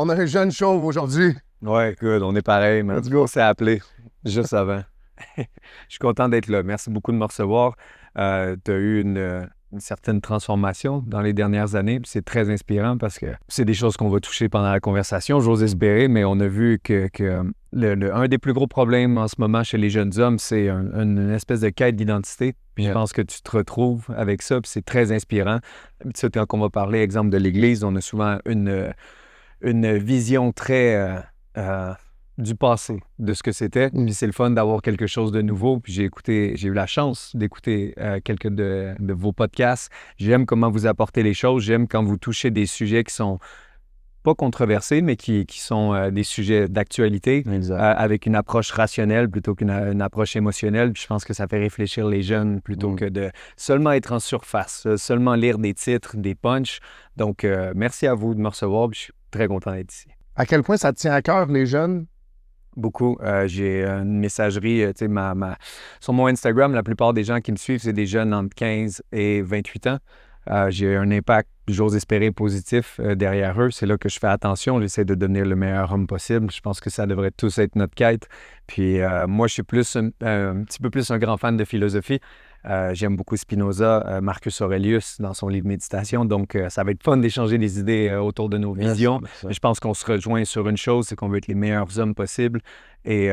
On a un jeune chauve aujourd'hui. Ouais, good, on est pareil, man. Let's go. On s'est appelé juste avant. Je suis content d'être là. Merci beaucoup de me recevoir. Tu as eu une certaine transformation dans les dernières années. Puis c'est très inspirant parce que c'est des choses qu'on va toucher pendant la conversation, j'ose espérer, mais on a vu que un des plus gros problèmes en ce moment chez les jeunes hommes, c'est une espèce de quête d'identité. Puis je pense que tu te retrouves avec ça, puis c'est très inspirant. D'habitude, quand on va parler, exemple, de l'Église, on a souvent une vision très du passé, de ce que c'était. Puis c'est le fun d'avoir quelque chose de nouveau. Puis j'ai eu la chance d'écouter quelques de vos podcasts. J'aime comment vous apportez les choses. J'aime quand vous touchez des sujets qui sont pas controversés, mais qui sont des sujets d'actualité avec une approche rationnelle plutôt qu'une approche émotionnelle. Puis je pense que ça fait réfléchir les jeunes plutôt que de seulement être en surface, seulement lire des titres, des punchs. Donc, merci à vous de me recevoir. Puis je suis très content d'être ici. À quel point ça te tient à cœur, les jeunes? Beaucoup. J'ai une messagerie, tu sais, sur mon Instagram, la plupart des gens qui me suivent, c'est des jeunes entre 15 et 28 ans. J'ai un impact, j'ose espérer, positif derrière eux. C'est là que je fais attention. J'essaie de devenir le meilleur homme possible. Je pense que ça devrait tous être notre quête. Puis moi, je suis plus un petit peu plus un grand fan de philosophie. J'aime beaucoup Spinoza, Marcus Aurelius dans son livre Méditation. Donc, ça va être fun d'échanger des idées autour de nos visions. Mais je pense qu'on se rejoint sur une chose, c'est qu'on veut être les meilleurs hommes possibles. Et